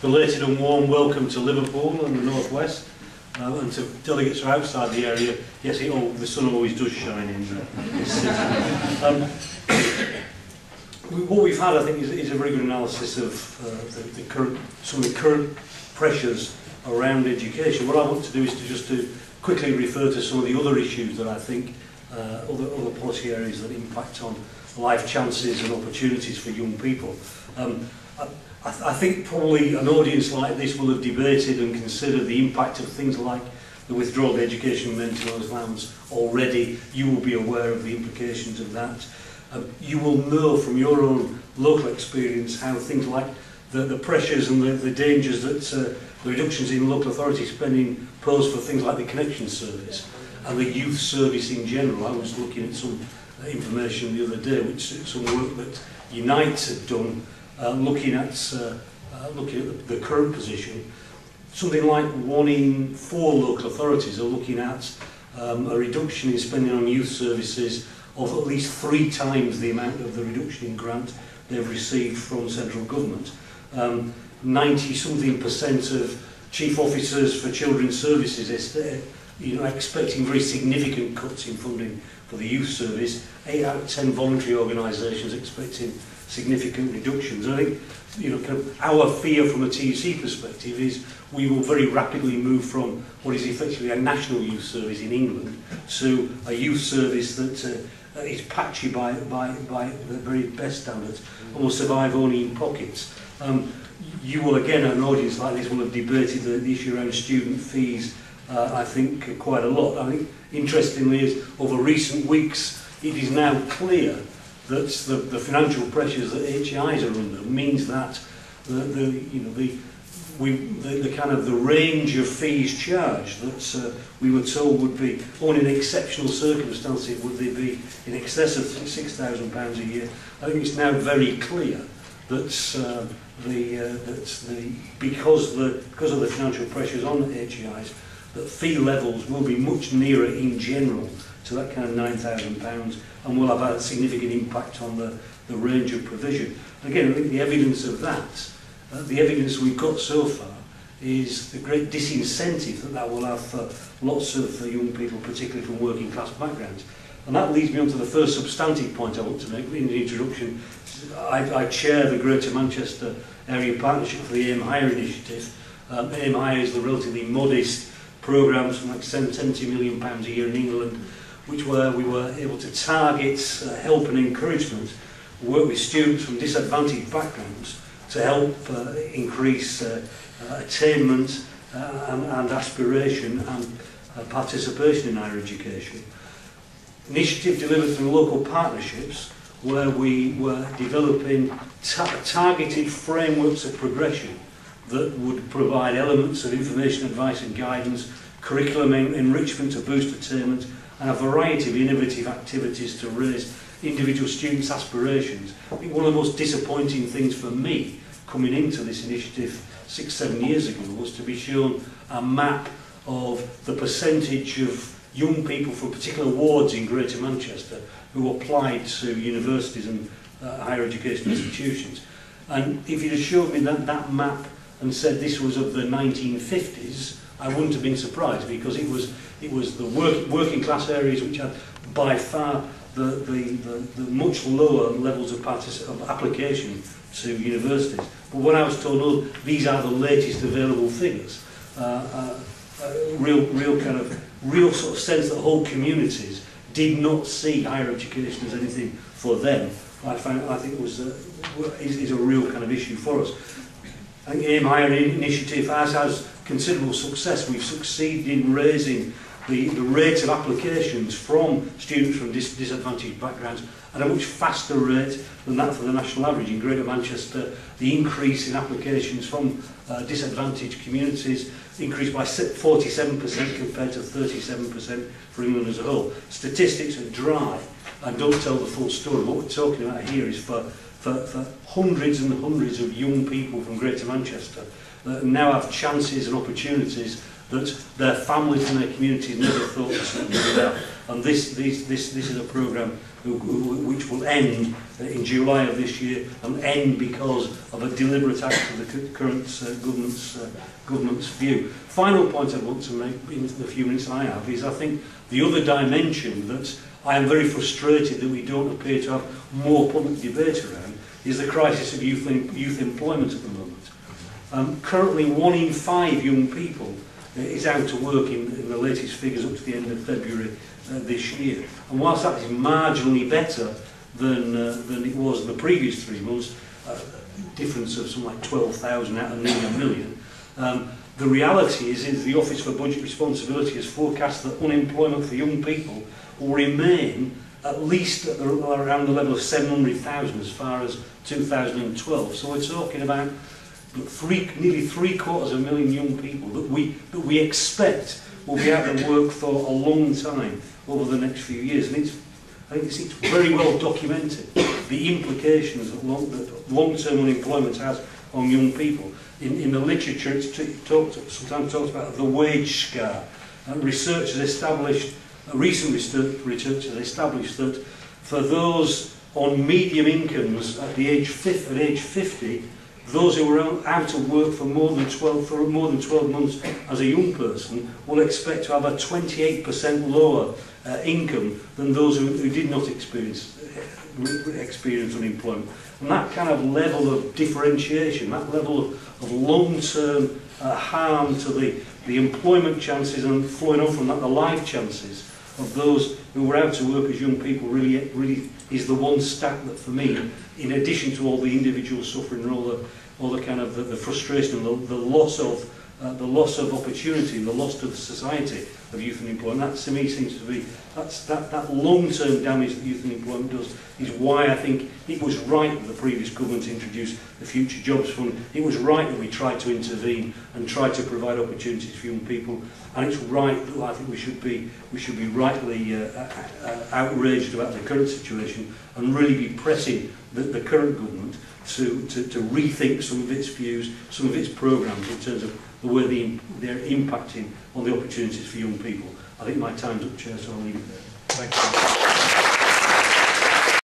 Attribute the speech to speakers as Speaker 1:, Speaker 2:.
Speaker 1: belated and warm welcome to Liverpool and the North West, and to delegates from outside the area. Yes, the sun always does shine in this city. What we've had, I think, is a very good analysis of some of the current pressures around education. What I want to do is to quickly refer to some of the other issues that I think, other policy areas that impact on life chances and opportunities for young people. I think probably an audience like this will have debated and considered the impact of things like the withdrawal of the education and mental health allowance already. You will be aware of the implications of that. You will know from your own local experience how things like the pressures and the dangers that the reductions in local authority spending pose for things like the connection service and the youth service in general. I was looking at some information the other day, which some work that Unite had done, looking at the current position. Something like 1 in 4 local authorities are looking at a reduction in spending on youth services of at least 3 times the amount of the reduction in grant they've received from central government. 90-something% of chief officers for children's services expecting very significant cuts in funding for the youth service. 8 out of 10 voluntary organisations expecting significant reductions. I think, kind of our fear from a TUC perspective is we will very rapidly move from what is effectively a national youth service in England to a youth service that is patchy by the very best standards and will survive only in pockets. You will, again, an audience like this will have debated the issue around student fees, I think, quite a lot. I think, interestingly, is over recent weeks, it is now clear that the financial pressures that HEIs are under means that the kind of the range of fees charged that we were told would be only in exceptional circumstances would they be in excess of £6,000 a year. I think it's now very clear that because of the financial pressures on HEIs, that fee levels will be much nearer in general to that kind of £9,000 and will have a significant impact on the range of provision. Again, I think the evidence of that, the evidence we've got so far, is the great disincentive that will have for lots of young people, particularly from working class backgrounds. And that leads me on to the first substantive point I want to make in the introduction. I chair the Greater Manchester Area Partnership for the Aim Higher initiative. Aim Higher is the relatively modest programme, something like £70 million a year in England, which we were able to target help and encouragement, work with students from disadvantaged backgrounds to help increase attainment and aspiration and participation in higher education. Initiative delivered through local partnerships where we were developing targeted frameworks of progression that would provide elements of information, advice and guidance, curriculum enrichment to boost attainment, and a variety of innovative activities to raise individual students' aspirations. I think one of the most disappointing things for me coming into this initiative 6-7 years ago was to be shown a map of the percentage of young people from particular wards in Greater Manchester who applied to universities and higher education institutions. And if you'd have showed me that map and said this was of the 1950s, I wouldn't have been surprised, because it was the working class areas which had by far the much lower levels of application to universities. But when I was told, oh, these are the latest available figures, real sort of sense that whole communities did not see higher education as anything for them, I think is a real kind of issue for us. I think the Aim Higher initiative has considerable success. We've succeeded in raising the rate of applications from students from disadvantaged backgrounds at a much faster rate than that for the national average. In Greater Manchester, the increase in applications from disadvantaged communities increased by 47% compared to 37% for England as a whole. Statistics are dry and don't tell the full story. What we're talking about here is for hundreds and hundreds of young people from Greater Manchester that now have chances and opportunities that their families and their communities never thought would be there. And this is a programme which will end in July of this year and end because of a deliberate act of the current government's view. Final point I want to make in the few minutes I have is I think the other dimension that I am very frustrated that we don't appear to have more public debate around is the crisis of youth employment at the moment. Currently 1 in 5 young people is out of work in the latest figures up to the end of February this year. And whilst that is marginally better than it was in the previous 3 months, difference of something like 12,000 out of nearly 1 million, the reality is the Office for Budget Responsibility has forecast that unemployment for young people will remain at least at around the level of 700,000 as far as 2012. So we're talking about nearly 750,000 young people that we expect will be out of work for a long time over the next few years. And I think it's very well documented the implications that long-term unemployment has on young people. In the literature, it's sometimes talked about the wage scar. And research has established, recent research has established that for those on medium incomes at age 50, those who were out of work for more than 12 months as a young person will expect to have a 28% lower income than those who did not experience unemployment. And that kind of level of differentiation, that level of long-term harm to the employment chances and flowing off from that the life chances of those who were out of work as young people really is the one stat that for me, in addition to all the individual suffering and all the kind of the frustration and the loss of opportunity and the loss to the society of youth unemployment, that to me seems to be that long-term damage that youth unemployment does is why I think it was right that the previous government introduced the Future Jobs Fund. It was right that we tried to intervene and tried to provide opportunities for young people, and it's right that I think we should be rightly outraged about the current situation and really be pressing the current government to rethink some of its views, some of its programmes in terms of the way they're impacting on the opportunities for young people. I think my time's up, Chair, so I'll leave it there.
Speaker 2: Thank you.